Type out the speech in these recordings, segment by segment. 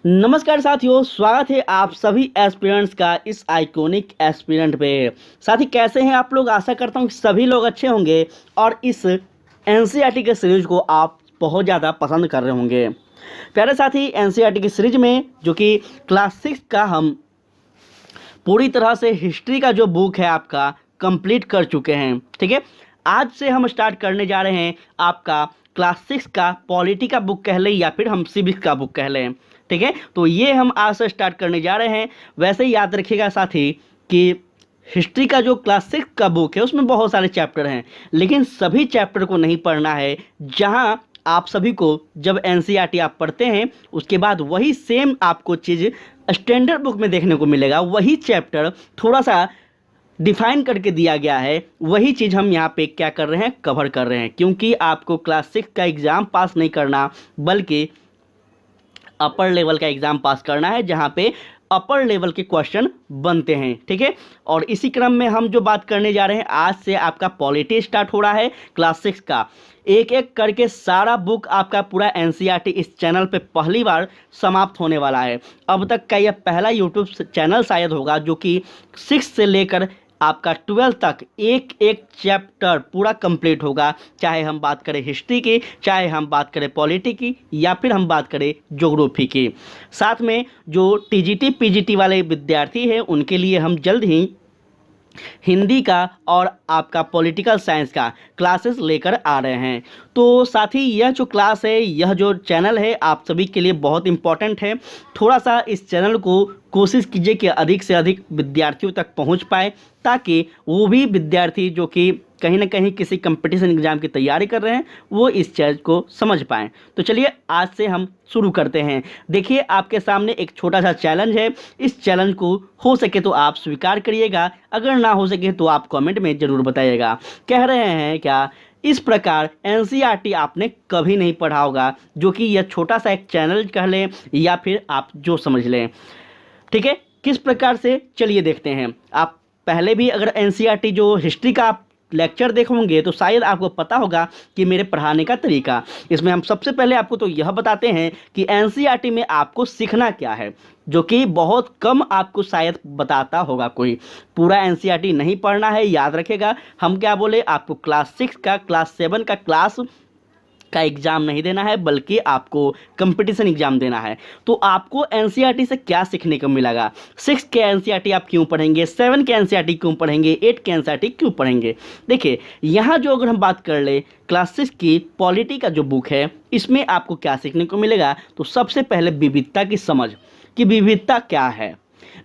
नमस्कार साथियों, स्वागत है आप सभी एस्पिरेंट्स का इस आइकॉनिक एस्पिरेंट पे। साथी कैसे हैं आप लोग? आशा करता हूँ कि सभी लोग अच्छे होंगे और इस एनसीईआरटी के सीरीज को आप बहुत ज़्यादा पसंद कर रहे होंगे। प्यारे साथी, एनसीईआरटी की सीरीज में जो कि क्लास 6 का हम पूरी तरह से हिस्ट्री का जो बुक है आपका कंप्लीट कर चुके हैं। ठीक है, आज से हम स्टार्ट करने जा रहे हैं आपका क्लास 6 का पॉलिटी का बुक कह लें या फिर हम सिविक्स का बुक कह लें। ठीक है, तो ये हम आज से स्टार्ट करने जा रहे हैं। वैसे ही याद रखिएगा साथी कि हिस्ट्री का जो क्लास 6 का बुक है उसमें बहुत सारे चैप्टर हैं, लेकिन सभी चैप्टर को नहीं पढ़ना है। जहाँ आप सभी को जब एनसीईआरटी आप पढ़ते हैं उसके बाद वही सेम आपको चीज़ स्टैंडर्ड बुक में देखने को मिलेगा। वही चैप्टर थोड़ा सा डिफाइन करके दिया गया है, वही चीज़ हम यहाँ पे क्या कर रहे हैं, कवर कर रहे हैं। क्योंकि आपको क्लास 6 का एग्ज़ाम पास नहीं करना बल्कि अपर लेवल का एग्ज़ाम पास करना है, जहाँ पे अपर लेवल के क्वेश्चन बनते हैं। ठीक है, और इसी क्रम में हम जो बात करने जा रहे हैं, आज से आपका पॉलिटी स्टार्ट हो रहा है क्लास 6 का। एक एक करके सारा बुक आपका पूरा एनसीईआरटी इस चैनल पे पहली बार समाप्त होने वाला है। अब तक का यह पहला यूट्यूब चैनल शायद होगा जो कि 6 से लेकर आपका 12 तक एक एक चैप्टर पूरा कंप्लीट होगा। चाहे हम बात करें हिस्ट्री की, चाहे हम बात करें पॉलिटी की, या फिर हम बात करें ज्योग्राफी की। साथ में जो टीजीटी पीजीटी वाले विद्यार्थी हैं उनके लिए हम जल्द ही हिंदी का और आपका पॉलिटिकल साइंस का क्लासेस लेकर आ रहे हैं। तो साथी, यह जो क्लास है, यह जो चैनल है, आप सभी के लिए बहुत इम्पॉर्टेंट है। थोड़ा सा इस चैनल को कोशिश कीजिए कि अधिक से अधिक विद्यार्थियों तक पहुंच पाए, ताकि वो भी विद्यार्थी जो कि कहीं ना कहीं किसी कंपटीशन एग्जाम की तैयारी कर रहे हैं वो इस चीज़ को समझ पाएँ। तो चलिए आज से हम शुरू करते हैं। देखिए, आपके सामने एक छोटा सा चैलेंज है। इस चैलेंज को हो सके तो आप स्वीकार करिएगा, अगर ना हो सके तो आप कमेंट में ज़रूर बताइएगा। कह रहे हैं क्या, इस प्रकार एनसीईआरटी आपने कभी नहीं पढ़ा होगा, जो कि यह छोटा सा एक चैनल कह लें या फिर आप जो समझ लें। ठीक है, किस प्रकार से, चलिए देखते हैं। आप पहले भी अगर एनसीईआरटी जो हिस्ट्री का आप लेक्चर देखोगे तो शायद आपको पता होगा कि मेरे पढ़ाने का तरीका। इसमें हम सबसे पहले आपको तो यह बताते हैं कि एनसीईआरटी में आपको सीखना क्या है, जो कि बहुत कम आपको शायद बताता होगा कोई। पूरा एनसीईआरटी नहीं पढ़ना है, याद रखेगा। हम क्या बोले, आपको क्लास 6 का, क्लास 7 का क्लास का एग्ज़ाम नहीं देना है, बल्कि आपको कंपटीशन एग्ज़ाम देना है। तो आपको एनसीईआरटी से क्या सीखने को मिलेगा, 6 के एनसीईआरटी आप क्यों पढ़ेंगे, 7 के एनसीईआरटी क्यों पढ़ेंगे, 8 के एनसीईआरटी क्यों पढ़ेंगे। देखिए, यहाँ जो अगर हम बात कर ले क्लास 6 की पॉलिटी का जो बुक है, इसमें आपको क्या सीखने को मिलेगा। तो सबसे पहले विविधता की समझ, कि विविधता क्या है,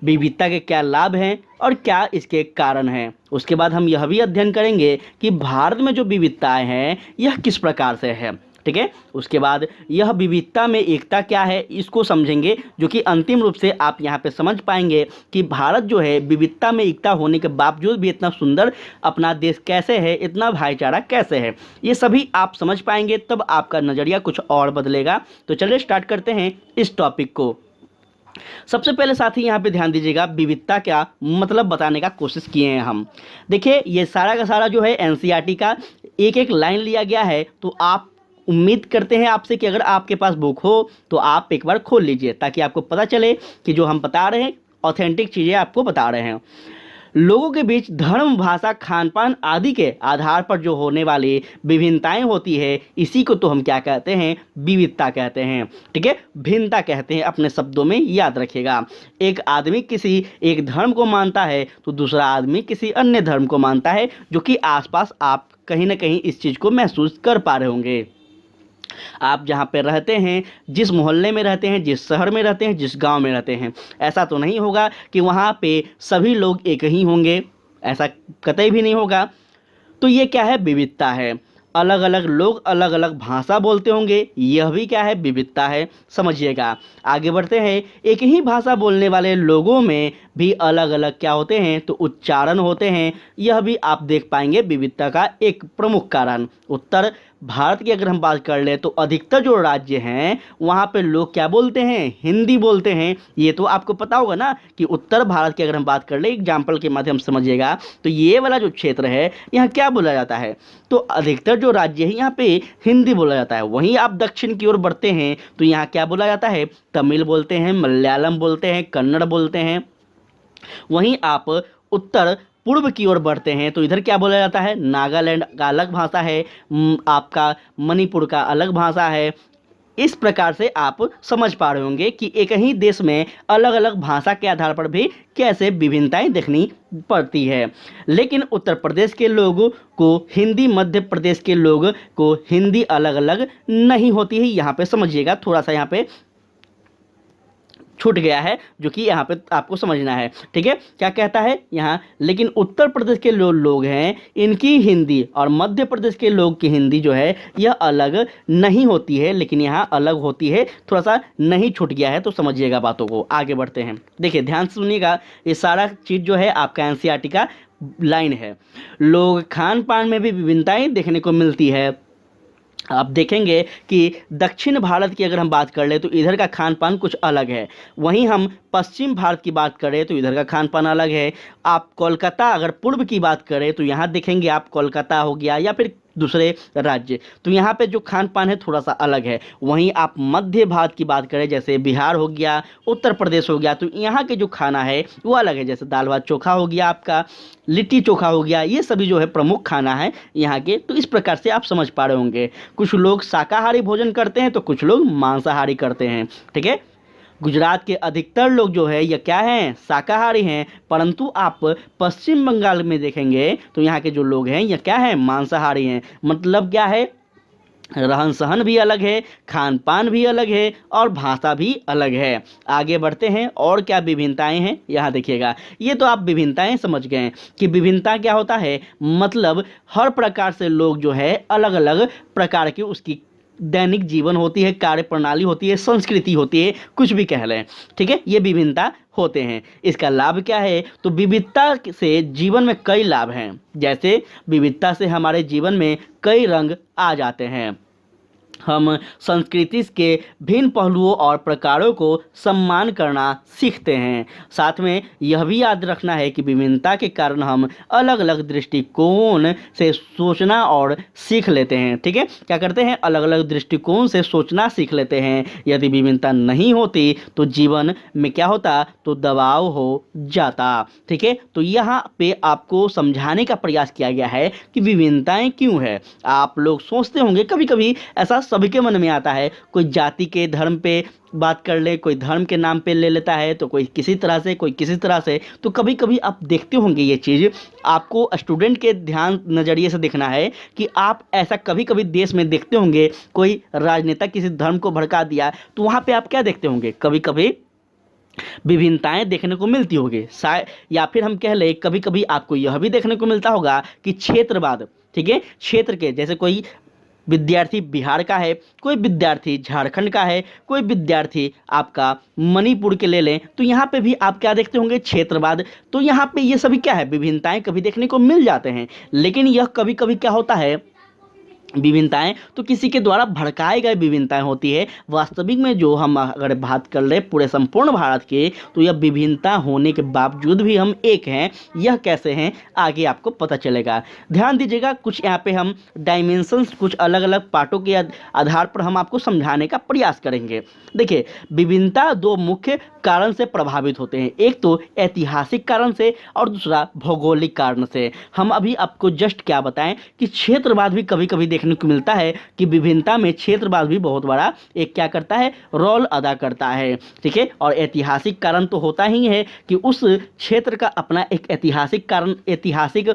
विविधता के क्या लाभ हैं और क्या इसके कारण हैं। उसके बाद हम यह भी अध्ययन करेंगे कि भारत में जो विविधताएं हैं यह किस प्रकार से है। ठीक है, उसके बाद यह विविधता में एकता क्या है, इसको समझेंगे, जो कि अंतिम रूप से आप यहाँ पे समझ पाएंगे कि भारत जो है विविधता में एकता होने के बावजूद भी इतना सुंदर अपना देश कैसे है, इतना भाईचारा कैसे है। ये सभी आप समझ पाएंगे, तब आपका नज़रिया कुछ और बदलेगा। तो चलिए स्टार्ट करते हैं इस टॉपिक को। सबसे पहले साथी यहाँ पे ध्यान दीजिएगा, विविधता क्या मतलब बताने का कोशिश किए हैं हम। देखिए, ये सारा का सारा जो है एनसीईआरटी का एक एक लाइन लिया गया है। तो आप, उम्मीद करते हैं आपसे कि अगर आपके पास बुक हो तो आप एक बार खोल लीजिए, ताकि आपको पता चले कि जो हम बता रहे हैं ऑथेंटिक चीज़ें आपको बता रहे हैं। लोगों के बीच धर्म, भाषा, खान पान आदि के आधार पर जो होने वाली विभिन्नताएं होती है, इसी को तो हम क्या कहते हैं, विविधता कहते हैं। ठीक है, भिन्नता कहते हैं, अपने शब्दों में याद रखिएगा। एक आदमी किसी एक धर्म को मानता है तो दूसरा आदमी किसी अन्य धर्म को मानता है, जो कि आसपास आप कहीं ना कहीं इस चीज़ को महसूस कर पा रहे होंगे। आप जहाँ पे रहते हैं, जिस मोहल्ले में रहते हैं, जिस शहर में रहते हैं, जिस गांव में रहते हैं, ऐसा तो नहीं होगा कि वहाँ पे सभी लोग एक ही होंगे, ऐसा कतई भी नहीं होगा। तो ये क्या है, विविधता है। अलग अलग लोग अलग अलग भाषा बोलते होंगे, यह भी क्या है, विविधता है। समझिएगा, आगे बढ़ते हैं। एक ही भाषा बोलने वाले लोगों में भी अलग अलग क्या होते हैं, तो उच्चारण होते हैं। यह भी आप देख पाएंगे विविधता का एक प्रमुख कारण। उत्तर भारत की अगर हम बात कर लें तो अधिकतर जो राज्य हैं वहाँ पे लोग क्या बोलते हैं, हिंदी बोलते हैं। ये तो आपको पता होगा ना कि उत्तर भारत की अगर हम बात कर लें, एग्जाम्पल के माध्यम से समझिएगा, तो ये वाला जो क्षेत्र है यहाँ क्या बोला जाता है, तो अधिकतर जो राज्य है यहाँ पे हिंदी बोला जाता है। वहीं आप दक्षिण की ओर बढ़ते हैं तो यहाँ क्या बोला जाता है, तमिल बोलते हैं, मलयालम बोलते हैं, कन्नड़ बोलते हैं। वहीं आप उत्तर पूर्व की ओर बढ़ते हैं तो इधर क्या बोला जाता है, नागालैंड का अलग भाषा है, आपका मणिपुर का अलग भाषा है। इस प्रकार से आप समझ पा रहे होंगे कि एक ही देश में अलग अलग भाषा के आधार पर भी कैसे विभिन्नताएं देखनी पड़ती है। लेकिन उत्तर प्रदेश के लोगों को हिंदी, मध्य प्रदेश के लोगों को हिंदी अलग अलग नहीं होती है। यहाँ पे समझिएगा, थोड़ा सा यहाँ पे छूट गया है जो कि यहाँ पे आपको समझना है, ठीक है। क्या कहता है यहाँ, लेकिन उत्तर प्रदेश के लोग हैं इनकी हिंदी और मध्य प्रदेश के लोग की हिंदी जो है यह अलग नहीं होती है, लेकिन यहाँ अलग होती है। थोड़ा सा नहीं छूट गया है तो समझिएगा बातों को। आगे बढ़ते हैं, देखिए ध्यान से सुनिएगा, ये सारा चीज़ जो है आपका एनसीईआरटी का लाइन है। लोग खान पान में भी विभिन्नताएं देखने को मिलती है। आप देखेंगे कि दक्षिण भारत की अगर हम बात कर ले तो इधर का खान पान कुछ अलग है। वहीं हम पश्चिम भारत की बात करें तो इधर का खान पान अलग है। आप कोलकाता अगर पूर्व की बात करें तो यहाँ देखेंगे आप कोलकाता हो गया या फिर दूसरे राज्य, तो यहाँ पे जो खान पान है थोड़ा सा अलग है। वहीं आप मध्य भारत की बात करें जैसे बिहार हो गया, उत्तर प्रदेश हो गया, तो यहाँ के जो खाना है वो अलग है। जैसे दाल भात चोखा हो गया, आपका लिट्टी चोखा हो गया, ये सभी जो है प्रमुख खाना है यहाँ के। तो इस प्रकार से आप समझ पा रहे होंगे, कुछ लोग शाकाहारी भोजन करते हैं तो कुछ लोग मांसाहारी करते हैं, ठीक है। गुजरात के अधिकतर लोग जो है ये क्या हैं, शाकाहारी हैं, परंतु आप पश्चिम बंगाल में देखेंगे तो यहाँ के जो लोग हैं ये क्या हैं, मांसाहारी हैं। मतलब क्या है, रहन सहन भी अलग है, खान पान भी अलग है और भाषा भी अलग है। आगे बढ़ते हैं, और क्या विभिन्नताएं हैं यहाँ देखिएगा। ये तो आप विभिन्नताएं समझ गए कि विभिन्नता क्या होता है, मतलब हर प्रकार से लोग जो है अलग अलग प्रकार की उसकी दैनिक जीवन होती है, कार्य प्रणाली होती है, संस्कृति होती है, कुछ भी कह लें, ठीक है। ये विभिन्नता होते हैं। इसका लाभ क्या है, तो विविधता से जीवन में कई लाभ हैं। जैसे विविधता से हमारे जीवन में कई रंग आ जाते हैं। हम संस्कृति के भिन्न पहलुओं और प्रकारों को सम्मान करना सीखते हैं। साथ में यह भी याद रखना है कि विभिन्नता के कारण हम अलग अलग दृष्टिकोण से सोचना और सीख लेते हैं, ठीक है। क्या करते हैं, अलग अलग दृष्टिकोण से सोचना सीख लेते हैं। यदि विभिन्नता नहीं होती तो जीवन में क्या होता, तो दबाव हो जाता, ठीक है। तो यहाँ पे आपको समझाने का प्रयास किया गया है कि विभिन्नताएं क्यों है। आप लोग सोचते होंगे कभी कभी, ऐसा सभी के मन में आता है, कोई जाति के धर्म पे बात कर ले, कोई धर्म के नाम पे ले लेता है, तो कोई किसी तरह से, कोई किसी तरह से। तो कभी कभी आप देखते होंगे ये चीज़, आपको स्टूडेंट के ध्यान नज़रिए से देखना है कि आप ऐसा कभी कभी देश में देखते होंगे, कोई राजनेता किसी धर्म को भड़का दिया, तो वहाँ पे आप क्या देखते होंगे, कभी कभी विभिन्नताएं देखने को मिलती होगी शायद। या फिर हम कह ले, कभी कभी आपको यह भी देखने को मिलता होगा कि क्षेत्रवाद, ठीक है, क्षेत्र के, जैसे कोई विद्यार्थी बिहार का है, कोई विद्यार्थी झारखंड का है, कोई विद्यार्थी आपका मणिपुर के ले लें, तो यहाँ पे भी आप क्या देखते होंगे, क्षेत्रवाद। तो यहाँ पे ये सभी क्या है, विभिन्नताएं कभी देखने को मिल जाते हैं। लेकिन यह कभी कभी क्या होता है, विभिन्नताएं तो किसी के द्वारा भड़काए गए विभिन्नताएं होती है। वास्तविक में जो हम अगर बात कर ले पूरे संपूर्ण भारत के, तो यह विभिन्नता होने के बावजूद भी हम एक हैं। यह कैसे हैं, आगे आपको पता चलेगा। ध्यान दीजिएगा, कुछ यहाँ पे हम डायमेंशंस, कुछ अलग अलग पार्टों के आधार पर हम आपको समझाने का प्रयास करेंगे। देखिए, विभिन्नता दो मुख्य कारण से प्रभावित होते हैं, एक तो ऐतिहासिक कारण से और दूसरा भौगोलिक कारण से। हम अभी आपको जस्ट क्या बताएं कि क्षेत्रवाद भी कभी कभी देखने को मिलता है कि विभिन्नता में क्षेत्रवाद भी बहुत बड़ा एक क्या करता है, रोल अदा करता है, ठीक है। और ऐतिहासिक कारण तो होता ही है कि उस क्षेत्र का अपना एक ऐतिहासिक कारण, ऐतिहासिक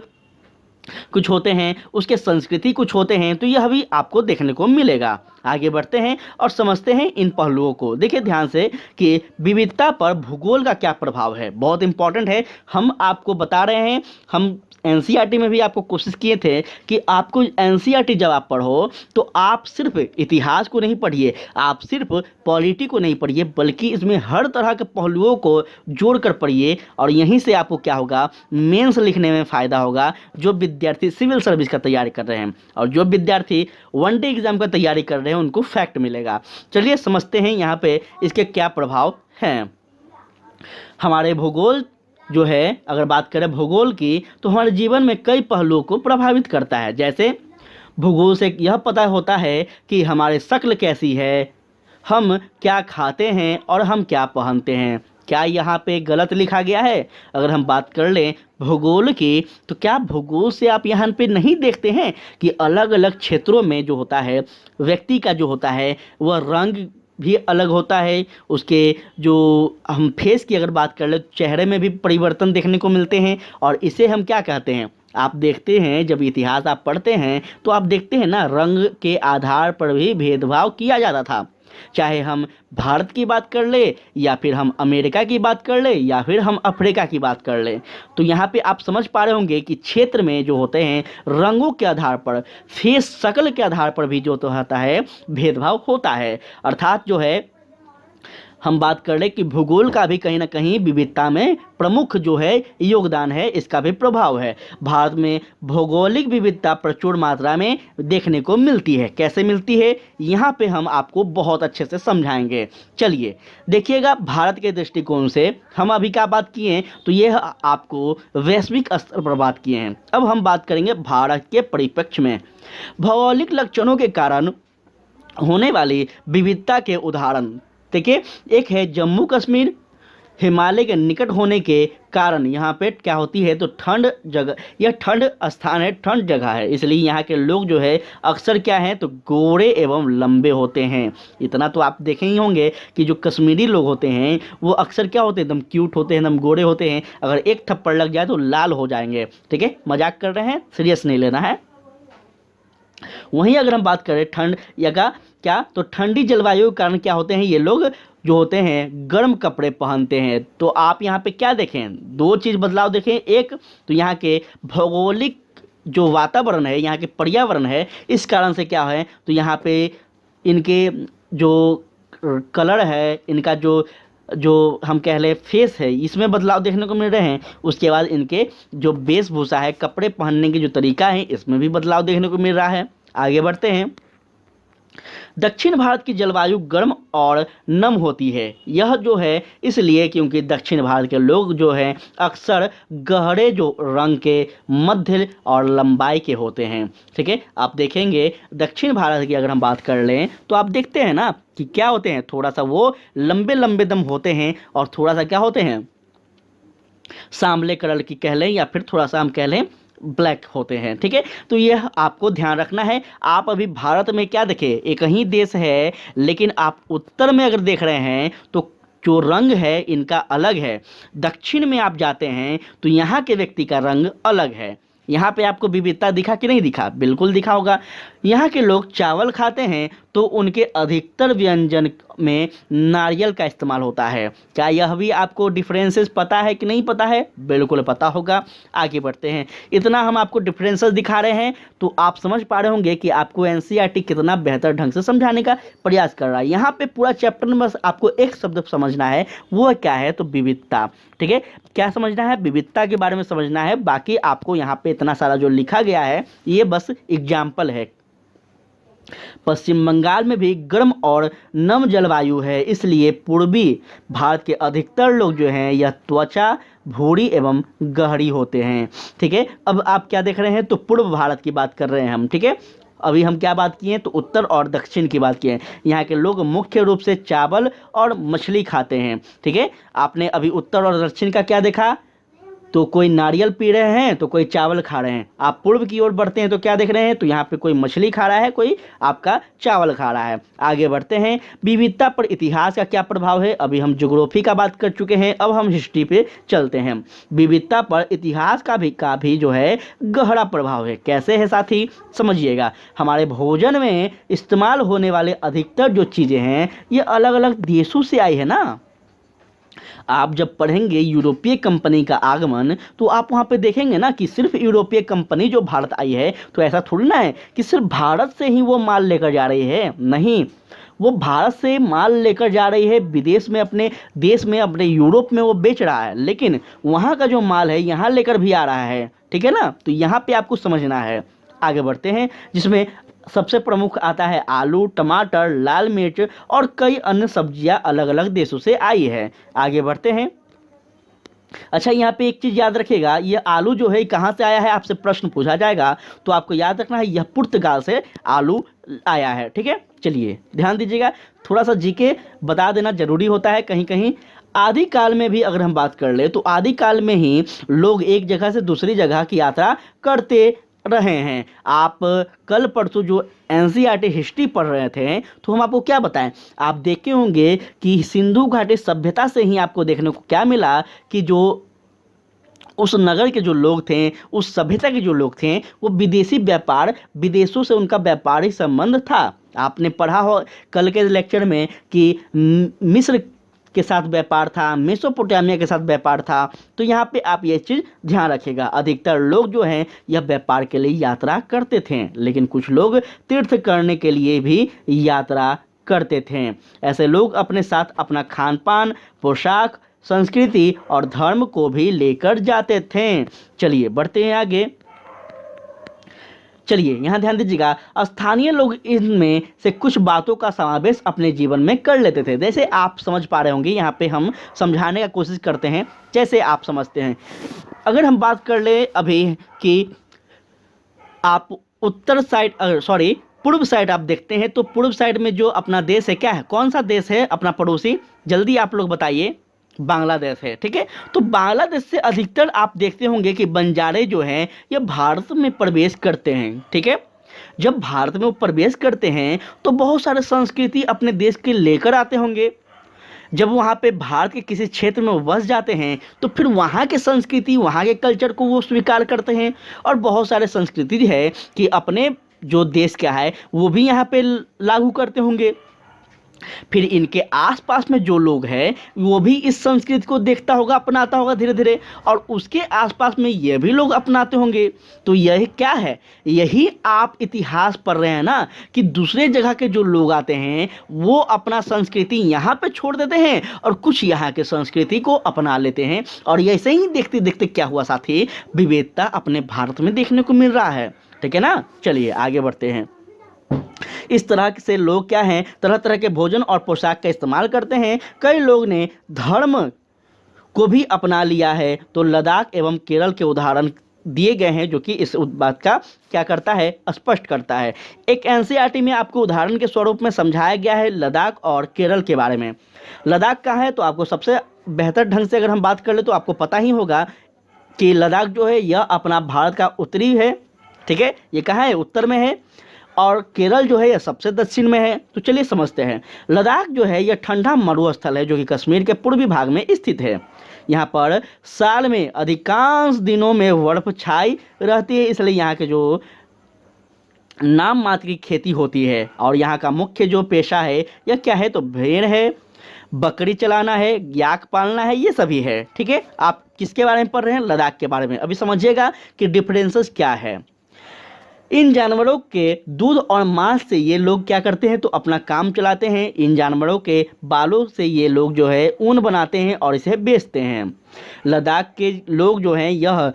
कुछ होते हैं, उसके संस्कृति कुछ होते हैं, तो यह भी आपको देखने को मिलेगा। आगे बढ़ते हैं और समझते हैं इन पहलुओं को। देखिए ध्यान से कि विविधता पर भूगोल का क्या प्रभाव है, बहुत इंपॉर्टेंट है। हम आपको बता रहे हैं, हम एनसीईआरटी में भी आपको कोशिश किए थे कि आपको एनसीईआरटी जब आप पढ़ो तो आप सिर्फ इतिहास को नहीं पढ़िए, आप सिर्फ पॉलिटी को नहीं पढ़िए, बल्कि इसमें हर तरह के पहलुओं को जोड़कर पढ़िए। और यहीं से आपको क्या होगा, मेंस लिखने में फ़ायदा होगा। जो विद्यार्थी सिविल सर्विस का तैयारी कर रहे हैं और जो विद्यार्थी वनडे एग्जाम का तैयारी कर रहे हैं, उनको फैक्ट मिलेगा। चलिए समझते हैं यहाँ पे इसके क्या प्रभाव हैं। हमारे भूगोल जो है, अगर बात करें भूगोल की, तो हमारे जीवन में कई पहलुओं को प्रभावित करता है। जैसे भूगोल से यह पता होता है कि हमारी शक्ल कैसी है, हम क्या खाते हैं और हम क्या पहनते हैं। क्या यहाँ पे गलत लिखा गया है? अगर हम बात कर लें भूगोल की, तो क्या भूगोल से आप यहाँ पे नहीं देखते हैं कि अलग अलग क्षेत्रों में जो होता है व्यक्ति का जो होता है वह रंग भी अलग होता है। उसके जो हम फेस की अगर बात कर ले तो चेहरे में भी परिवर्तन देखने को मिलते हैं, और इसे हम क्या कहते हैं? आप देखते हैं जब इतिहास आप पढ़ते हैं तो आप देखते हैं ना, रंग के आधार पर भी भेदभाव किया जाता था। चाहे हम भारत की बात कर ले, या फिर हम अमेरिका की बात कर ले, या फिर हम अफ्रीका की बात कर ले, तो यहाँ पे आप समझ पा रहे होंगे कि क्षेत्र में जो होते हैं रंगों के आधार पर, फेस शक्ल के आधार पर भी जो तो होता है भेदभाव होता है। अर्थात जो है हम बात कर ले कि भूगोल का भी कहीं ना कहीं विविधता में प्रमुख जो है योगदान है, इसका भी प्रभाव है। भारत में भौगोलिक विविधता प्रचुर मात्रा में देखने को मिलती है। कैसे मिलती है, यहाँ पे हम आपको बहुत अच्छे से समझाएंगे। चलिए देखिएगा, भारत के दृष्टिकोण से हम अभी क्या बात किए हैं, तो यह आपको वैश्विक स्तर पर बात किए हैं। अब हम बात करेंगे भारत के परिप्रेक्ष्य में भौगोलिक लक्षणों के कारण होने वाली विविधता के उदाहरण। देखिए, एक है जम्मू कश्मीर। हिमालय के निकट होने के कारण यहाँ पे क्या होती है, तो ठंड जगह, यह ठंड स्थान है, ठंड जगह है, इसलिए यहाँ के लोग जो है अक्सर क्या हैं, तो गोरे एवं लंबे होते हैं। इतना तो आप देखे ही होंगे कि जो कश्मीरी लोग होते हैं वो अक्सर क्या होते हैं, एकदम क्यूट होते हैं, एकदम गोरे होते हैं। अगर एक थप्पड़ लग जाए तो लाल हो जाएंगे। ठीक है, मजाक कर रहे हैं, सीरियस नहीं लेना है। वहीं अगर हम बात करें ठंड या का क्या, तो ठंडी जलवायु के कारण क्या होते हैं, ये लोग जो होते हैं गर्म कपड़े पहनते हैं। तो आप यहाँ पे क्या देखें, दो चीज़ बदलाव देखें। एक तो यहाँ के भौगोलिक जो वातावरण है, यहाँ के पर्यावरण है, इस कारण से क्या है, तो यहाँ पे इनके जो कलर है, इनका जो जो हम कह लें फेस है, इसमें बदलाव देखने को मिल रहे हैं। उसके बाद इनके जो वेशभूषा है, कपड़े पहनने के जो तरीका है, इसमें भी बदलाव देखने को मिल रहा है। आगे बढ़ते हैं। दक्षिण भारत की जलवायु गर्म और नम होती है। यह जो है इसलिए क्योंकि दक्षिण भारत के लोग जो हैं अक्सर गहरे जो रंग के, मध्य और लंबाई के होते हैं। ठीक है, आप देखेंगे दक्षिण भारत की अगर हम बात कर लें तो आप देखते हैं ना कि क्या होते हैं, थोड़ा सा वो लंबे लंबे दम होते हैं, और थोड़ा सा क्या होते हैं, सांवले कलर की कह लें, या फिर थोड़ा सा हम कह लें ब्लैक होते हैं। ठीक है, तो यह आपको ध्यान रखना है। आप अभी भारत में क्या देखें, एक ही देश है, लेकिन आप उत्तर में अगर देख रहे हैं तो जो रंग है इनका अलग है। दक्षिण में आप जाते हैं तो यहाँ के व्यक्ति का रंग अलग है। यहाँ पे आपको विविधता दिखा कि नहीं दिखा? बिल्कुल दिखा होगा। यहाँ के लोग चावल खाते हैं तो उनके अधिकतर व्यंजन में नारियल का इस्तेमाल होता है। क्या यह भी आपको डिफरेंसेस पता है कि नहीं पता है? बिल्कुल पता होगा। आगे बढ़ते हैं। इतना हम आपको डिफरेंसेस दिखा रहे हैं तो आप समझ पा रहे होंगे कि आपको एनसीईआरटी कितना बेहतर ढंग से समझाने का प्रयास कर रहा है। यहाँ पे पूरा चैप्टर में बस आपको एक शब्द समझना है, वो क्या है, तो विविधता। ठीक है, क्या समझना है? विविधता के बारे में समझना है। बाकी आपको यहाँ पे इतना सारा जो लिखा गया है ये बस एग्जाम्पल है। पश्चिम बंगाल में भी गर्म और नम जलवायु है, इसलिए पूर्वी भारत के अधिकतर लोग जो हैं यह त्वचा भूरी एवं गहरी होते हैं। ठीक है, अब आप क्या देख रहे हैं, तो पूर्व भारत की बात कर रहे हैं हम। ठीक है, अभी हम क्या बात किए हैं, तो उत्तर और दक्षिण की बात किए हैं। यहाँ के लोग मुख्य रूप से चावल और मछली खाते हैं। ठीक है, आपने अभी उत्तर और दक्षिण का क्या देखा, तो कोई नारियल पी रहे हैं तो कोई चावल खा रहे हैं। आप पूर्व की ओर बढ़ते हैं तो क्या देख रहे हैं, तो यहाँ पे कोई मछली खा रहा है, कोई आपका चावल खा रहा है। आगे बढ़ते हैं। विविधता पर इतिहास का क्या प्रभाव है? अभी हम ज्योग्राफी का बात कर चुके हैं, अब हम हिस्ट्री पे चलते हैं। विविधता पर इतिहास का भी जो है गहरा प्रभाव है। कैसे है साथी, समझिएगा। हमारे भोजन में इस्तेमाल होने वाले अधिकतर जो चीज़ें हैं ये अलग अलग देशों से आई है ना। आप जब पढ़ेंगे यूरोपीय कंपनी का आगमन, तो आप वहाँ पे देखेंगे ना कि सिर्फ यूरोपीय कंपनी जो भारत आई है, तो ऐसा थोड़ी ना है कि सिर्फ भारत से ही वो माल लेकर जा रही है। नहीं, वो भारत से माल लेकर जा रही है, विदेश में, अपने देश में, अपने यूरोप में वो बेच रहा है, लेकिन वहाँ का जो माल है यहाँ लेकर भी आ रहा है। ठीक है ना, तो यहाँ पे आपको समझना है। आगे बढ़ते हैं, जिसमें सबसे प्रमुख आता है आलू, टमाटर, लाल मिर्च और कई अन्य सब्जियां अलग अलग देशों से आई है। आगे बढ़ते हैं। अच्छा, यहाँ पे एक चीज़ याद रखिएगा, ये आलू जो है कहाँ से आया है, आपसे प्रश्न पूछा जाएगा तो आपको याद रखना है यह पुर्तगाल से आलू आया है। ठीक है, चलिए ध्यान दीजिएगा, थोड़ा सा जीके बता देना जरूरी होता है कहीं कहीं। आदि काल में भी अगर हम बात कर ले तो आदि काल में ही लोग एक जगह से दूसरी जगह की यात्रा करते रहे हैं। आप कल परसों जो एनसीईआरटी हिस्ट्री पढ़ रहे थे तो हम आपको क्या बताएं, आप देखे होंगे कि सिंधु घाटी सभ्यता से ही आपको देखने को क्या मिला कि जो उस नगर के जो लोग थे, उस सभ्यता के जो लोग थे, वो विदेशी व्यापार, विदेशों से उनका व्यापारिक संबंध था। आपने पढ़ा हो कल के लेक्चर में कि मिस्र के साथ व्यापार था, मेसोपोटामिया के साथ व्यापार था। तो यहाँ पे आप ये चीज़ ध्यान रखिएगा, अधिकतर लोग जो हैं यह व्यापार के लिए यात्रा करते थे, लेकिन कुछ लोग तीर्थ करने के लिए भी यात्रा करते थे। ऐसे लोग अपने साथ अपना खान पान, पोशाक, संस्कृति और धर्म को भी लेकर जाते थे। चलिए बढ़ते हैं आगे। चलिए यहाँ ध्यान दीजिएगा, स्थानीय लोग इनमें से कुछ बातों का समावेश अपने जीवन में कर लेते थे। जैसे आप समझ पा रहे होंगे, यहाँ पे हम समझाने का कोशिश करते हैं जैसे आप समझते हैं। अगर हम बात कर ले अभी कि आप उत्तर साइड सॉरी पूर्व साइड आप देखते हैं तो पूर्व साइड में जो अपना देश है, क्या है, कौन सा देश है अपना पड़ोसी, जल्दी आप लोग बताइए। बांग्लादेश है। ठीक है, तो बांग्लादेश से अधिकतर आप देखते होंगे कि बंजारे जो हैं ये भारत में प्रवेश करते हैं। ठीक है, जब भारत में वो प्रवेश करते हैं तो बहुत सारे संस्कृति अपने देश के लेकर आते होंगे। जब वहाँ पे भारत के किसी क्षेत्र में वो बस जाते हैं तो फिर वहाँ के संस्कृति, वहाँ के कल्चर को वो स्वीकार करते हैं। और बहुत सारे संस्कृति है कि अपने जो देश क्या है वो भी यहाँ पे लागू करते होंगे। फिर इनके आसपास में जो लोग हैं वो भी इस संस्कृति को देखता होगा, अपनाता होगा धीरे धीरे, और उसके आसपास में ये भी लोग अपनाते होंगे। तो यही क्या है, यही आप इतिहास पढ़ रहे हैं ना कि दूसरे जगह के जो लोग आते हैं वो अपना संस्कृति यहाँ पे छोड़ देते हैं और कुछ यहाँ के संस्कृति को अपना लेते हैं। और ऐसे ही देखते देखते क्या हुआ साथी, विविधता अपने भारत में देखने को मिल रहा है। ठीक है ना, चलिए आगे बढ़ते हैं। इस तरह से लोग क्या हैं, तरह तरह के भोजन और पोशाक का इस्तेमाल करते हैं। कई लोग ने धर्म को भी अपना लिया है। तो लद्दाख एवं केरल के उदाहरण दिए गए हैं जो कि इस बात का क्या करता है, स्पष्ट करता है। एक एनसीईआरटी में आपको उदाहरण के स्वरूप में समझाया गया है लद्दाख और केरल के बारे में। लद्दाख कहाँ है, तो आपको सबसे बेहतर ढंग से अगर हम बात कर ले तो आपको पता ही होगा कि लद्दाख जो है यह अपना भारत का उत्तरी है। ठीक है, ये कहाँ है, उत्तर में है। और केरल जो है यह सबसे दक्षिण में है। तो चलिए समझते हैं। लद्दाख जो है यह ठंडा मरुस्थल है जो कि कश्मीर के पूर्वी भाग में स्थित है। यहाँ पर साल में अधिकांश दिनों में बर्फ छाई रहती है, इसलिए यहाँ के जो नाम मात्र की खेती होती है। और यहाँ का मुख्य जो पेशा है यह क्या है, तो भेड़ है, बकरी चलाना है, याक पालना है, ये सभी है। ठीक है, आप किसके बारे में पढ़ रहे हैं, लद्दाख के बारे में। अभी समझिएगा कि डिफरेंसेस क्या है। इन जानवरों के दूध और मांस से ये लोग क्या करते हैं, तो अपना काम चलाते हैं। इन जानवरों के बालों से ये लोग जो है ऊन बनाते हैं और इसे बेचते हैं। लद्दाख के लोग जो हैं यह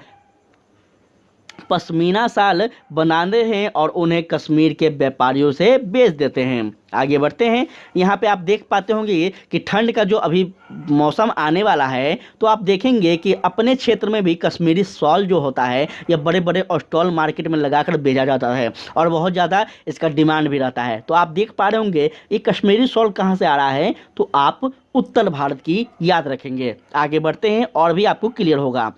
पश्मीना शाल बनाते हैं और उन्हें कश्मीर के व्यापारियों से बेच देते हैं। आगे बढ़ते हैं। यहाँ पे आप देख पाते होंगे कि ठंड का जो अभी मौसम आने वाला है तो आप देखेंगे कि अपने क्षेत्र में भी कश्मीरी शॉल जो होता है यह बड़े बड़े स्टॉल मार्केट में लगाकर बेचा जाता है और बहुत ज़्यादा इसका डिमांड भी रहता है। तो आप देख पा रहे होंगे ये कश्मीरी शॉल कहाँ से आ रहा है, तो आप उत्तर भारत की याद रखेंगे। आगे बढ़ते हैं और भी आपको क्लियर होगा।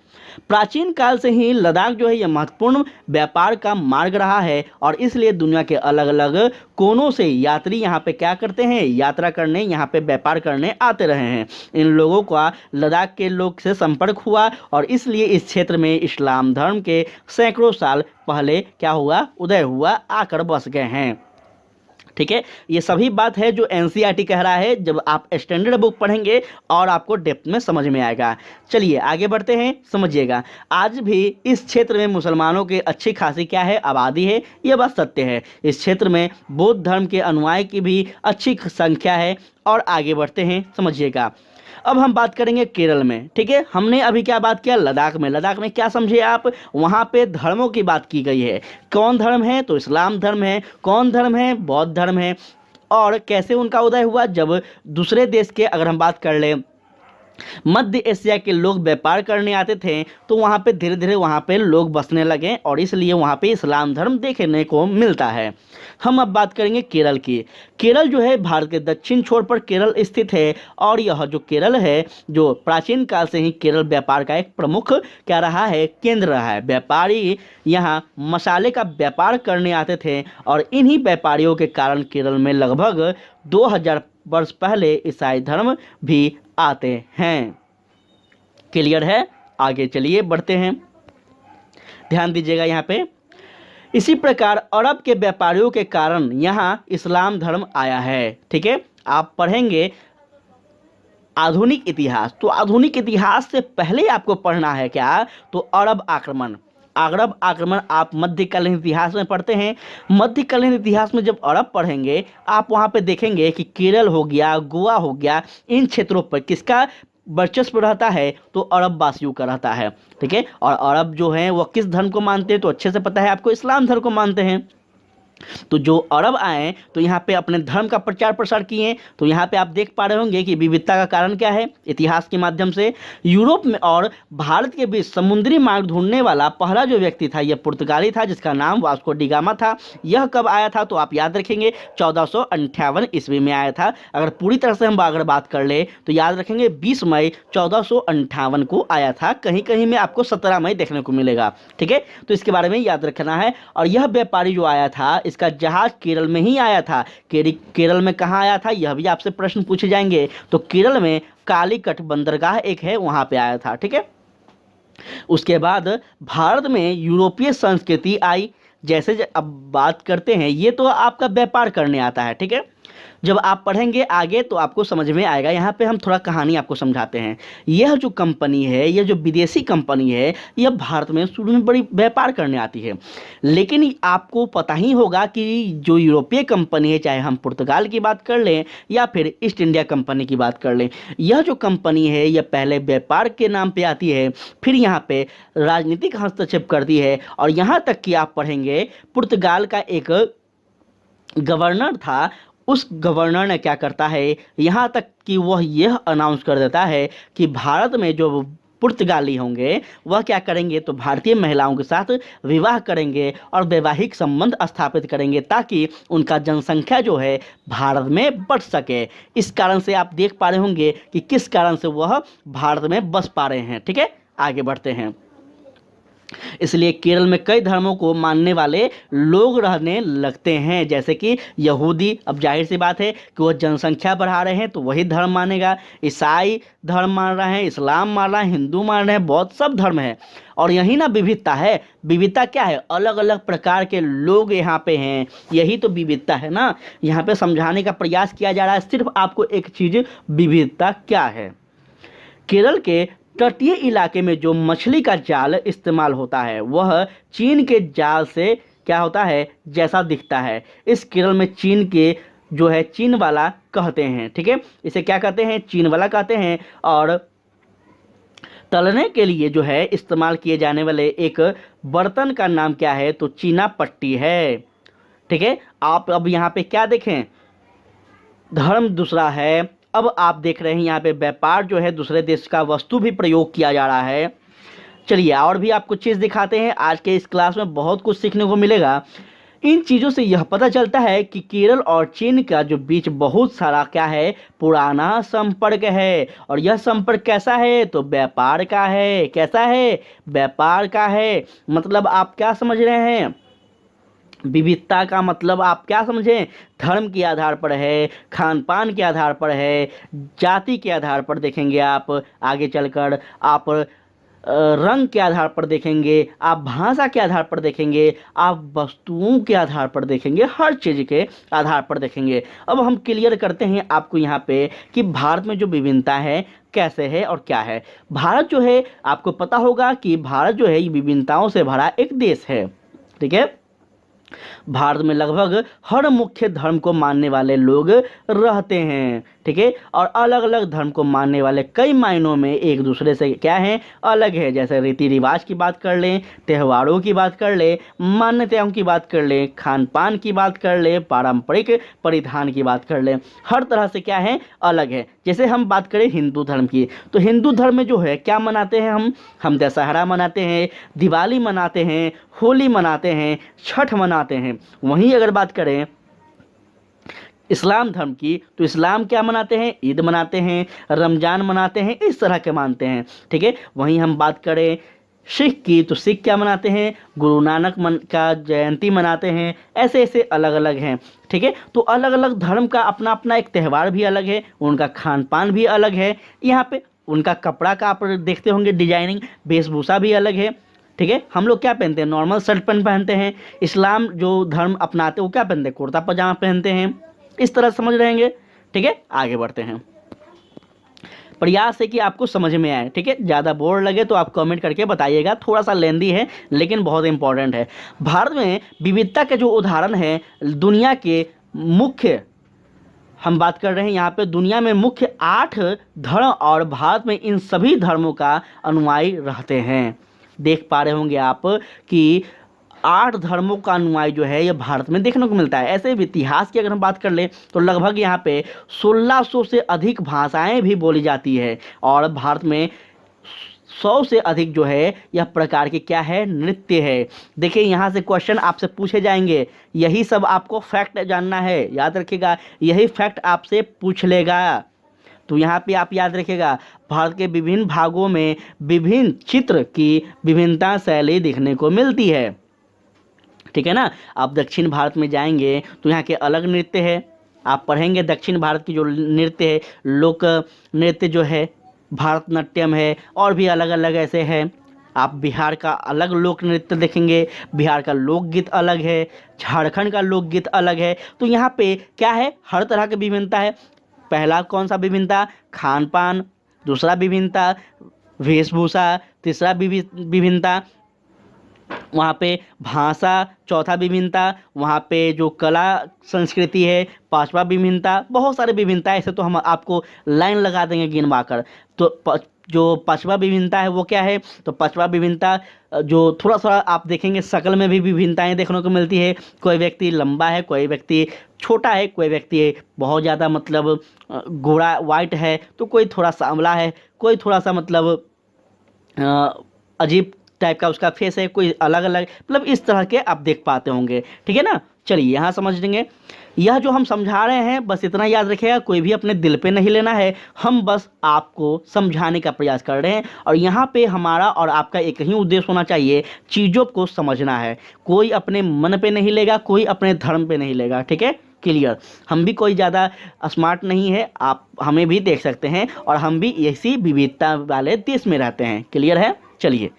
प्राचीन काल से ही लद्दाख जो है यह महत्वपूर्ण व्यापार का मार्ग रहा है और इसलिए दुनिया के अलग अलग कोनों से यात्री यहाँ पे क्या करते हैं, यात्रा करने, यहाँ पे व्यापार करने आते रहे हैं। इन लोगों का लद्दाख के लोग से संपर्क हुआ और इसलिए इस क्षेत्र में इस्लाम धर्म के सैकड़ों साल पहले क्या हुआ, उदय हुआ, आकर बस गए हैं। ठीक है, ये सभी बात है जो एनसीईआरटी कह रहा है, जब आप स्टैंडर्ड बुक पढ़ेंगे और आपको डेप्थ में समझ में आएगा। चलिए आगे बढ़ते हैं, समझिएगा। आज भी इस क्षेत्र में मुसलमानों की अच्छी खासी क्या है, आबादी है, ये बात सत्य है। इस क्षेत्र में बौद्ध धर्म के अनुयायी की भी अच्छी संख्या है। और आगे बढ़ते हैं, समझिएगा। अब हम बात करेंगे केरल में। ठीक है, हमने अभी क्या बात किया, लद्दाख में। लद्दाख में क्या समझे आप, वहाँ पे धर्मों की बात की गई है। कौन धर्म है, तो इस्लाम धर्म है। कौन धर्म है, बौद्ध धर्म है। और कैसे उनका उदय हुआ, जब दूसरे देश के अगर हम बात कर लें मध्य एशिया के लोग व्यापार करने आते थे, तो वहाँ पे धीरे धीरे वहाँ पे लोग बसने लगे और इसलिए वहाँ पे इस्लाम धर्म देखने को मिलता है। हम अब बात करेंगे केरल की। केरल जो है भारत के दक्षिण छोर पर केरल स्थित है और यह जो केरल है, जो प्राचीन काल से ही केरल व्यापार का एक प्रमुख क्या रहा है, केंद्र रहा है। व्यापारी यहाँ मसाले का व्यापार करने आते थे और इन्हीं व्यापारियों के कारण केरल में लगभग 2000 वर्ष पहले ईसाई धर्म भी आते हैं। क्लियर है? आगे चलिए बढ़ते हैं, ध्यान दीजिएगा यहाँ पे। इसी प्रकार अरब के व्यापारियों के कारण यहाँ इस्लाम धर्म आया है। ठीक है, आप पढ़ेंगे आधुनिक इतिहास, तो आधुनिक इतिहास से पहले आपको पढ़ना है क्या, तो अरब आक्रमण। अरब आक्रमण आप मध्यकालीन इतिहास में पढ़ते हैं। मध्यकालीन इतिहास में जब अरब पढ़ेंगे आप वहाँ पे देखेंगे कि केरल हो गया, गोवा हो गया, इन क्षेत्रों पर किसका वर्चस्व रहता है, तो अरब वासियों का रहता है। ठीक है, और अरब जो है वो किस धर्म को मानते हैं, तो अच्छे से पता है आपको, इस्लाम धर्म को मानते हैं। तो जो अरब आए तो यहाँ पे अपने धर्म का प्रचार प्रसार किए। तो यहाँ पे आप देख पा रहे होंगे कि विविधता का कारण क्या है। इतिहास के माध्यम से यूरोप में और भारत के बीच समुद्री मार्ग ढूंढने वाला पहला जो व्यक्ति था, यह पुर्तगाली था जिसका नाम वास्को डी गामा था। यह कब आया था, तो आप याद रखेंगे 1458 ईस्वी में आया था। अगर पूरी तरह से हम अगर बात कर ले तो याद रखेंगे 20 मई 1458 को आया था। कहीं कहीं में आपको 17 मई देखने को मिलेगा। ठीक है, तो इसके बारे में याद रखना है। और यह व्यापारी जो आया था, इसका जहाज केरल में ही आया था। केरल में कहाँ आया था, यह भी आपसे प्रश्न पूछे जाएंगे। तो केरल में कालीकट बंदरगाह एक है, वहां पे आया था। ठीक है, उसके बाद भारत में यूरोपीय संस्कृति आई। जैसे अब बात करते हैं, ये तो आपका व्यापार करने आता है। ठीक है, जब आप पढ़ेंगे आगे तो आपको समझ में आएगा। यहाँ पे हम थोड़ा कहानी आपको समझाते हैं। यह जो कंपनी है, यह जो विदेशी कंपनी है, यह भारत में शुरू में बड़ी व्यापार करने आती है। लेकिन आपको पता ही होगा कि जो यूरोपीय कंपनी है, चाहे हम पुर्तगाल की बात कर लें या फिर ईस्ट इंडिया कंपनी की बात कर लें, यह जो कंपनी है यह पहले व्यापार के नाम पे आती है, फिर यहाँ पे राजनीतिक हस्तक्षेप करती है। और यहाँ तक कि आप पढ़ेंगे पुर्तगाल का एक गवर्नर था, उस गवर्नर ने क्या करता है, यहाँ तक कि वह यह अनाउंस कर देता है कि भारत में जो पुर्तगाली होंगे वह क्या करेंगे, तो भारतीय महिलाओं के साथ विवाह करेंगे और वैवाहिक संबंध स्थापित करेंगे ताकि उनका जनसंख्या जो है भारत में बढ़ सके। इस कारण से आप देख पा रहे होंगे कि किस कारण से वह भारत में बस पा रहे हैं। ठीक है, आगे बढ़ते हैं। इसलिए केरल में कई धर्मों को मानने वाले लोग रहने लगते हैं, जैसे कि यहूदी। अब जाहिर सी बात है कि वह जनसंख्या बढ़ा रहे हैं तो वही धर्म मानेगा। ईसाई धर्म मान रहे हैं, इस्लाम मान रहे हैं, हिंदू मान रहे हैं, बहुत सब धर्म है। और यही ना विविधता है। विविधता क्या है, अलग अलग प्रकार के लोग यहाँ पे हैं, यही तो विविधता है ना। यहाँ पे समझाने का प्रयास किया जा रहा है सिर्फ आपको एक चीज़, विविधता क्या है। केरल के तटीय इलाके में जो मछली का जाल इस्तेमाल होता है वह चीन के जाल से क्या होता है, जैसा दिखता है। इस केरल में चीन के जो है चीन वाला कहते हैं। ठीक है, इसे क्या कहते हैं, चीन वाला कहते हैं। और तलने के लिए जो है इस्तेमाल किए जाने वाले एक बर्तन का नाम क्या है, तो चीना पट्टी है। ठीक है, आप अब यहाँ पे क्या देखें, धर्म दूसरा है। अब आप देख रहे हैं यहाँ पे व्यापार जो है दूसरे देश का वस्तु भी प्रयोग किया जा रहा है। चलिए और भी आपको चीज़ दिखाते हैं। आज के इस क्लास में बहुत कुछ सीखने को मिलेगा। इन चीज़ों से यह पता चलता है कि केरल और चीन का जो बीच बहुत सारा क्या है, पुराना संपर्क है। और यह संपर्क कैसा है, तो व्यापार का है। कैसा है, व्यापार का है। मतलब आप क्या समझ रहे हैं, विविधता का मतलब आप क्या समझें, धर्म के आधार पर है, खान पान के आधार पर है, जाति के आधार पर देखेंगे आप, आगे चलकर आप रंग के आधार पर देखेंगे, आप भाषा के आधार पर देखेंगे, आप वस्तुओं के आधार पर देखेंगे, हर चीज़ के आधार पर देखेंगे। अब हम क्लियर करते हैं आपको यहाँ पे कि भारत में जो विभिन्नता है कैसे है और क्या है। भारत जो है आपको पता होगा कि भारत जो है ये विभिन्नताओं से भरा एक देश है। ठीक है, भारत में लगभग हर मुख्य धर्म को मानने वाले लोग रहते हैं, ठीक है। और अलग अलग धर्म को मानने वाले कई मायनों में एक दूसरे से क्या है, अलग है। जैसे रीति रिवाज की बात कर लें, त्योहारों की बात कर लें, मान्यताओं की बात कर लें, खान पान की बात कर लें, पारंपरिक परिधान की बात कर लें, हर तरह से क्या है, अलग है। जैसे हम बात करें हिंदू धर्म की, तो हिंदू धर्म में जो है क्या मनाते हैं, हम दशहरा मनाते हैं, दिवाली मनाते हैं, होली मनाते हैं, छठ मनाते हैं। वहीं अगर बात करें इस्लाम धर्म की, तो इस्लाम क्या मनाते हैं, ईद मनाते हैं, रमज़ान मनाते हैं, इस तरह के मानते हैं, ठीक है। वहीं हम बात करें सिख की, तो सिख क्या मनाते हैं, गुरु नानक का जयंती मनाते हैं। ऐसे ऐसे अलग अलग हैं, ठीक है। तो अलग अलग धर्म का अपना अपना एक त्यौहार भी अलग है, उनका खान पान भी अलग है। यहाँ पे उनका कपड़ा का आप देखते होंगे, डिजाइनिंग, वेशभूषा भी अलग है, ठीक है। हम लोग क्या पहनते हैं, नॉर्मल शर्ट पैंट पहनते हैं। इस्लाम जो धर्म अपनाते हैं वो क्या पहनते हैं, कुर्ता पजामा पहनते हैं। इस तरह समझ रहेंगे, ठीक है। आगे बढ़ते हैं, प्रयास है कि आपको समझ में आए, ठीक है। ज़्यादा बोर लगे तो आप कमेंट करके बताइएगा, थोड़ा सा लेंदी है लेकिन बहुत इंपॉर्टेंट है। भारत में विविधता के जो उदाहरण है, दुनिया के मुख्य, हम बात कर रहे हैं यहाँ पे दुनिया में मुख्य 8 धर्म, और भारत में इन सभी धर्मों का अनुयायी रहते हैं। देख पा रहे होंगे आप कि 8 धर्मों का अनुयायी जो है ये भारत में देखने को मिलता है। ऐसे इतिहास की अगर हम बात कर ले तो लगभग यहाँ पे 1600 से अधिक भाषाएं भी बोली जाती है, और भारत में 100 से अधिक जो है यह प्रकार के क्या है, नृत्य है। देखिए यहाँ से क्वेश्चन आपसे पूछे जाएंगे, यही सब आपको फैक्ट जानना है, याद रखिएगा, यही फैक्ट आपसे पूछ लेगा। तो यहाँ पे आप याद रखिएगा, भारत के विभिन्न भागों में विभिन्न चित्र की विभिन्नता शैली देखने को मिलती है, ठीक है ना। आप दक्षिण भारत में जाएंगे तो यहाँ के अलग नृत्य है, आप पढ़ेंगे दक्षिण भारत की जो नृत्य है, लोक नृत्य जो है, भारतनाट्यम है, और भी अलग अलग ऐसे हैं। आप बिहार का अलग लोक नृत्य देखेंगे, बिहार का लोकगीत अलग है, झारखंड का लोकगीत अलग है। तो यहाँ पे क्या है, हर तरह की विभिन्नता है। पहला कौन सा विभिन्नता, खान पान, दूसरा विभिन्नता वेशभूषा, तीसरा विभिन्नता वहाँ पे भाषा, चौथा विभिन्नता वहाँ पे जो कला संस्कृति है, पांचवा विभिन्नता, बहुत सारे विभिन्नता ऐसे तो हम आपको लाइन लगा देंगे गिनवा कर। तो जो पांचवा विभिन्नता है वो क्या है, तो पांचवा विभिन्नता जो थोड़ा थोड़ा आप देखेंगे शक्ल में भी विभिन्नताएं देखने को मिलती है। कोई व्यक्ति लंबा है, कोई व्यक्ति छोटा है, कोई व्यक्ति बहुत ज़्यादा मतलब गोरा वाइट है, तो कोई थोड़ा सांवला है, कोई थोड़ा सा मतलब अजीब टाइप का उसका फेस है, कोई अलग अलग, मतलब इस तरह के आप देख पाते होंगे, ठीक है ना। चलिए यहाँ समझ लेंगे, यह जो हम समझा रहे हैं बस इतना याद रखिएगा, कोई भी अपने दिल पे नहीं लेना है, हम बस आपको समझाने का प्रयास कर रहे हैं। और यहाँ पे हमारा और आपका एक ही उद्देश्य होना चाहिए, चीज़ों को समझना है। कोई अपने मन पे नहीं लेगा, कोई अपने धर्म पे नहीं लेगा, ठीक है, क्लियर। हम भी कोई ज़्यादा स्मार्ट नहीं है, आप हमें भी देख सकते हैं, और हम भी इसी विविधता वाले देश में रहते हैं, क्लियर है। चलिए,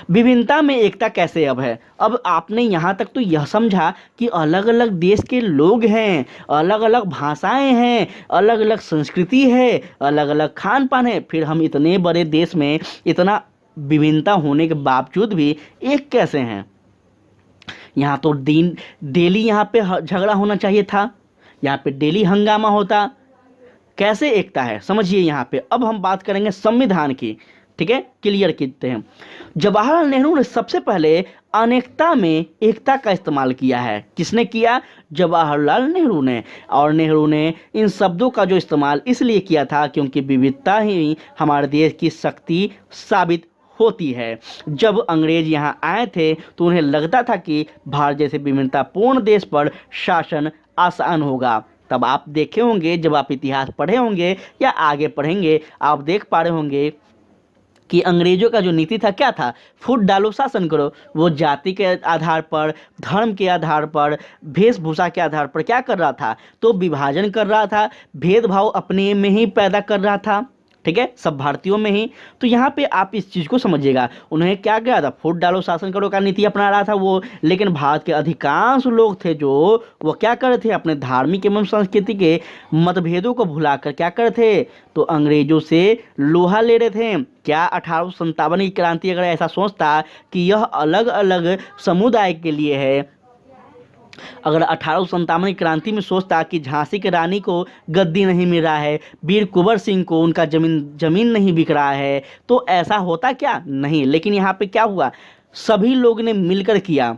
विभिन्नता में एकता कैसे अब है। अब आपने यहाँ तक तो यह समझा कि अलग अलग देश के लोग हैं, अलग अलग भाषाएं हैं, अलग अलग संस्कृति है, अलग अलग खान पान है, फिर हम इतने बड़े देश में इतना विभिन्नता होने के बावजूद भी एक कैसे हैं। यहाँ तो डेली यहाँ पे झगड़ा होना चाहिए था, यहाँ पे डेली हंगामा होता, कैसे एकता है समझिए यहाँ पे। अब हम बात करेंगे संविधान की, ठीक है, क्लियर करते हैं। जवाहरलाल नेहरू ने सबसे पहले अनेकता में एकता का इस्तेमाल किया है। किसने किया, जवाहरलाल नेहरू ने। और नेहरू ने इन शब्दों का जो इस्तेमाल इसलिए किया था क्योंकि विविधता ही हमारे देश की शक्ति साबित होती है। जब अंग्रेज यहाँ आए थे तो उन्हें लगता था कि भारत जैसे विविधतापूर्ण देश पर शासन आसान होगा। तब आप देखे होंगे, जब आप इतिहास पढ़े होंगे या आगे पढ़ेंगे, आप देख पा रहे होंगे कि अंग्रेजों का जो नीति था क्या था, फूट डालो शासन करो। वो जाति के आधार पर, धर्म के आधार पर, वेशभूषा के आधार पर क्या कर रहा था, तो विभाजन कर रहा था, भेदभाव अपने में ही पैदा कर रहा था, ठीक है, सब भारतीयों में ही। तो यहाँ पे आप इस चीज़ को समझिएगा, उन्हें क्या किया था, फूट डालो शासन करो का नीति अपना रहा था वो। लेकिन भारत के अधिकांश लोग थे जो वो क्या कर रहे थे, अपने धार्मिक एवं संस्कृति के मतभेदों को भुलाकर क्या कर रहे थे, तो अंग्रेजों से लोहा ले रहे थे। क्या 1857 की क्रांति अगर ऐसा सोचता कि यह अलग अलग समुदाय के लिए है, अगर 1857 की क्रांति में सोचता कि झांसी की रानी को गद्दी नहीं मिल रहा है, वीर कुंवर सिंह को उनका जमीन नहीं बिक रहा है, तो ऐसा होता क्या? नहीं। लेकिन यहाँ पे क्या हुआ, सभी लोग ने मिलकर किया।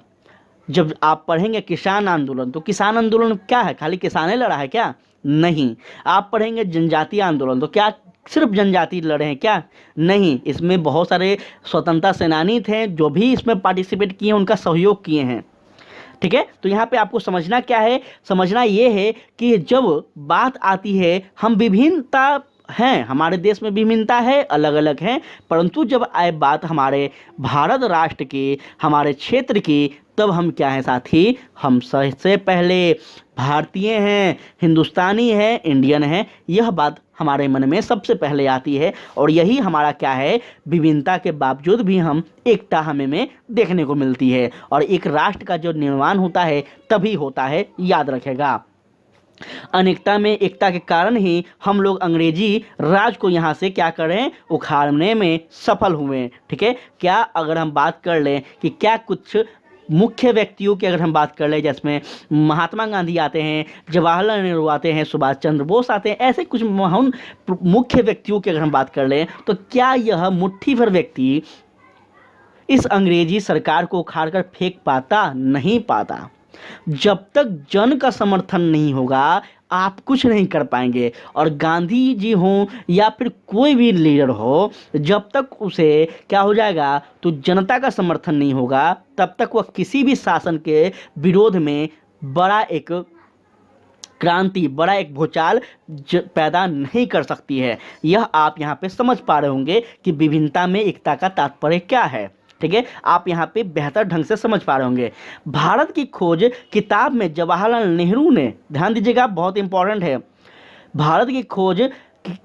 जब आप पढ़ेंगे किसान आंदोलन, तो किसान आंदोलन क्या है, खाली किसाने लड़ा है क्या? नहीं। आप पढ़ेंगे जनजातीय आंदोलन, तो क्या सिर्फ जनजाति लड़े हैं क्या? नहीं, इसमें बहुत सारे स्वतंत्रता सेनानी थे जो भी इसमें पार्टिसिपेट किए, उनका सहयोग किए हैं। ठीक है, तो यहाँ पे आपको समझना क्या है, समझना ये है कि जब बात आती है, हम विभिन्नता हैं, हमारे देश में विभिन्नता है, अलग अलग हैं, परंतु जब आए बात हमारे भारत राष्ट्र की, हमारे क्षेत्र की, तब हम क्या हैं साथी, हम सबसे पहले भारतीय हैं, हिंदुस्तानी हैं, इंडियन हैं। यह बात हमारे मन में सबसे पहले आती है, और यही हमारा क्या है, विभिन्नता के बावजूद भी हम एकता हमें में देखने को मिलती है। और एक राष्ट्र का जो निर्माण होता है तभी होता है, याद रखेगा। अनेकता में एकता के कारण ही हम लोग अंग्रेजी राज को यहाँ से क्या करें, उखाड़ने में सफल हुए। ठीक है, क्या अगर हम बात कर लें कि क्या कुछ मुख्य व्यक्तियों की अगर हम बात कर लें, जिसमें महात्मा गांधी आते हैं, जवाहरलाल नेहरू आते हैं, सुभाष चंद्र बोस आते हैं, ऐसे कुछ महान मुख्य व्यक्तियों की अगर हम बात कर लें, तो क्या यह मुट्ठी भर व्यक्ति इस अंग्रेजी सरकार को उखाड़कर फेंक पाता? नहीं पाता। जब तक जन का समर्थन नहीं होगा, आप कुछ नहीं कर पाएंगे। और गांधी जी हों या फिर कोई भी लीडर हो, जब तक उसे क्या हो जाएगा, तो जनता का समर्थन नहीं होगा, तब तक वह किसी भी शासन के विरोध में बड़ा एक क्रांति, बड़ा एक भूचाल पैदा नहीं कर सकती है। यह आप यहाँ पे समझ पा रहे होंगे कि विभिन्नता में एकता का तात्पर्य क्या है। ठीक है, आप यहाँ पे बेहतर ढंग से समझ पा रहे होंगे। भारत की खोज किताब में जवाहरलाल नेहरू ने, ध्यान दीजिएगा, बहुत इंपॉर्टेंट है, भारत की खोज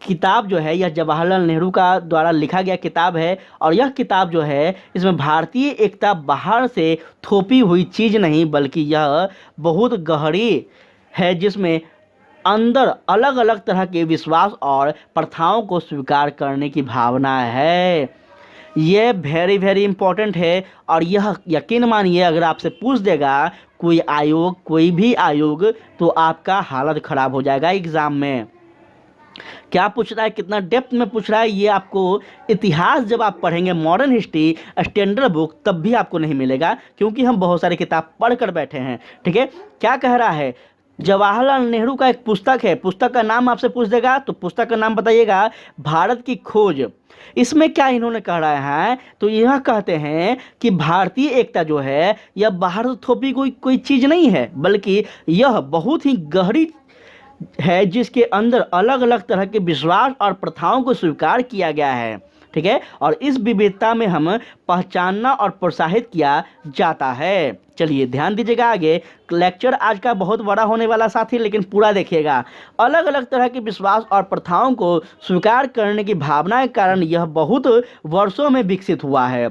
किताब जो है, यह जवाहरलाल नेहरू का द्वारा लिखा गया किताब है। और यह किताब जो है, इसमें भारतीय एकता बाहर से थोपी हुई चीज़ नहीं, बल्कि यह बहुत गहरी है, जिसमें अंदर अलग अलग तरह के विश्वास और प्रथाओं को स्वीकार करने की भावना है। ये वेरी वेरी इंपॉर्टेंट है। और यह यकीन मानिए, अगर आपसे पूछ देगा कोई आयोग, कोई भी आयोग, तो आपका हालत ख़राब हो जाएगा एग्ज़ाम में। क्या पूछ रहा है, कितना डेप्थ में पूछ रहा है, ये आपको इतिहास जब आप पढ़ेंगे, मॉडर्न हिस्ट्री स्टैंडर्ड बुक, तब भी आपको नहीं मिलेगा, क्योंकि हम बहुत सारी किताब पढ़ कर बैठे हैं। ठीक है, क्या कह रहा है, जवाहरलाल नेहरू का एक पुस्तक है, पुस्तक का नाम आपसे पूछ देगा, तो पुस्तक का नाम बताइएगा, भारत की खोज। इसमें क्या इन्होंने कह रहा है, तो यह कहते हैं कि भारतीय एकता जो है, यह बाहर से थोपी कोई चीज़ नहीं है, बल्कि यह बहुत ही गहरी है, जिसके अंदर अलग अलग तरह के विश्वास और प्रथाओं को स्वीकार किया गया है। ठीक है, और इस विविधता में हम पहचानना और प्रोत्साहित किया जाता है। चलिए ध्यान दीजिएगा, आगे लेक्चर आज का बहुत बड़ा होने वाला साथी, लेकिन पूरा देखिएगा। अलग अलग तरह के विश्वास और प्रथाओं को स्वीकार करने की भावना के कारण यह बहुत वर्षों में विकसित हुआ है।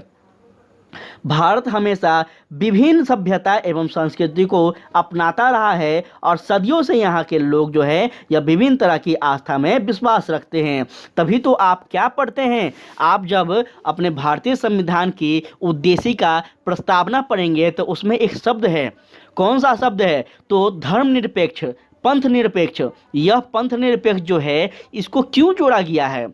भारत हमेशा विभिन्न सभ्यता एवं संस्कृति को अपनाता रहा है, और सदियों से यहाँ के लोग जो है, यह विभिन्न तरह की आस्था में विश्वास रखते हैं। तभी तो आप क्या पढ़ते हैं, आप जब अपने भारतीय संविधान की उद्देशिका प्रस्तावना पढ़ेंगे, तो उसमें एक शब्द है, कौन सा शब्द है, तो धर्मनिरपेक्ष, पंथ निरपेक्ष। यह पंथ निरपेक्ष जो है, इसको क्यों जोड़ा गया है,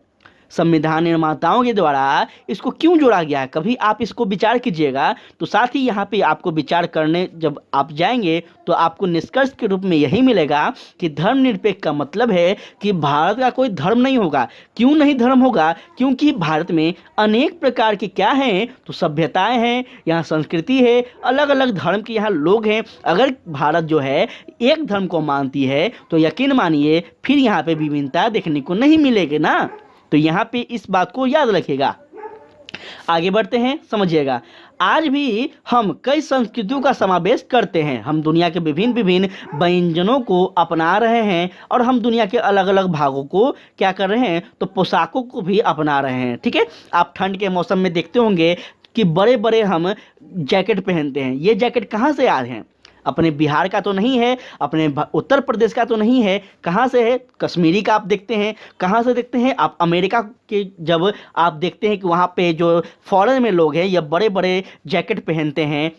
संविधान निर्माताओं के द्वारा इसको क्यों जोड़ा गया है, कभी आप इसको विचार कीजिएगा। तो साथ ही यहाँ पे आपको विचार करने जब आप जाएंगे, तो आपको निष्कर्ष के रूप में यही मिलेगा कि धर्मनिरपेक्ष का मतलब है कि भारत का कोई धर्म नहीं होगा। क्यों नहीं धर्म होगा, क्योंकि भारत में अनेक प्रकार के क्या हैं, तो सभ्यताएं हैं, यहाँ संस्कृति है, अलग अलग धर्म के यहाँ लोग हैं। अगर भारत जो है एक धर्म को मानती है, तो यकीन मानिए फिर यहाँ पे विभिन्नता देखने को नहीं मिलेगी ना। तो यहाँ पे इस बात को याद रखिएगा। आगे बढ़ते हैं, समझिएगा। आज भी हम कई संस्कृतियों का समावेश करते हैं, हम दुनिया के विभिन्न व्यंजनों को अपना रहे हैं, और हम दुनिया के अलग अलग भागों को क्या कर रहे हैं, तो पोशाकों को भी अपना रहे हैं। ठीक है, आप ठंड के मौसम में देखते होंगे कि बड़े बड़े हम जैकेट पहनते हैं। ये जैकेट कहाँ से आए हैं, अपने बिहार का तो नहीं है, अपने उत्तर प्रदेश का तो नहीं है, कहाँ से है, कश्मीरी का आप देखते हैं। कहाँ से देखते हैं आप, अमेरिका के, जब आप देखते हैं कि वहाँ पे जो फॉरेन में लोग हैं, ये बड़े बड़े जैकेट पहनते हैं,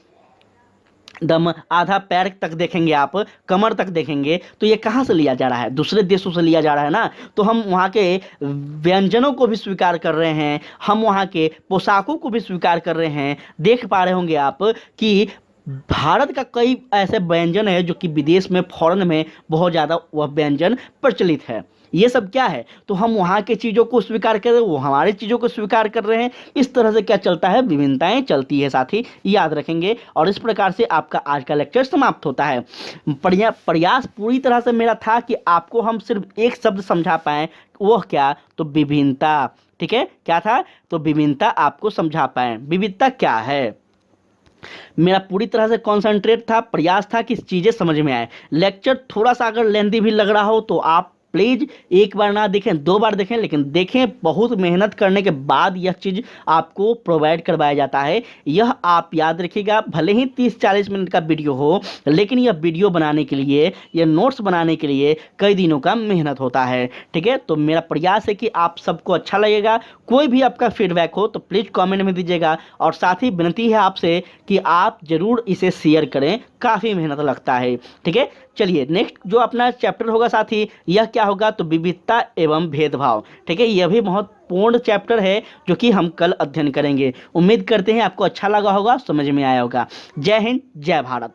दम आधा पैर तक देखेंगे, आप कमर तक देखेंगे, तो ये कहाँ से लिया जा रहा है? दूसरे देशों से लिया जा रहा है ना। तो हम वहाँ के व्यंजनों को भी स्वीकार कर रहे हैं, हम वहाँ के पोशाकों को भी स्वीकार कर रहे हैं। देख पा रहे होंगे आप कि भारत का कई ऐसे व्यंजन है जो कि विदेश में, फॉरेन में बहुत ज़्यादा वह व्यंजन प्रचलित है। ये सब क्या है? तो हम वहाँ के चीज़ों को स्वीकार कर रहे हैं, वो हमारे चीज़ों को स्वीकार कर रहे हैं। इस तरह से क्या चलता है? विभिन्नताएं चलती है साथी, याद रखेंगे। और इस प्रकार से आपका आज का लेक्चर समाप्त होता है। प्रयास पूरी तरह से मेरा था कि आपको हम सिर्फ एक शब्द समझा पाएँ, वह क्या? तो विभिन्नता। ठीक है, क्या था? तो विभिन्नता आपको समझा पाएँ। विविधता क्या है? मेरा पूरी तरह से कॉन्सेंट्रेट था, प्रयास था कि चीज़ें समझ में आए। लेक्चर थोड़ा सा अगर लेंदी भी लग रहा हो तो आप प्लीज़ एक बार ना देखें, 2 बार देखें, लेकिन देखें। बहुत मेहनत करने के बाद यह चीज़ आपको प्रोवाइड करवाया जाता है। यह आप याद रखिएगा, भले ही 30-40 मिनट का वीडियो हो, लेकिन यह वीडियो बनाने के लिए, यह नोट्स बनाने के लिए कई दिनों का मेहनत होता है। ठीक है, तो मेरा प्रयास है कि आप सबको अच्छा लगेगा। कोई भी आपका फीडबैक हो तो प्लीज़ कमेंट में दीजिएगा। और साथ ही विनती है आपसे कि आप ज़रूर इसे शेयर करें, काफ़ी मेहनत लगता है। ठीक है, चलिए नेक्स्ट जो अपना चैप्टर होगा साथी, यह क्या होगा? तो विविधता एवं भेदभाव। ठीक है, यह भी महत्वपूर्ण चैप्टर है जो कि हम कल अध्ययन करेंगे। उम्मीद करते हैं आपको अच्छा लगा होगा, समझ में आया होगा। जय हिंद, जय भारत।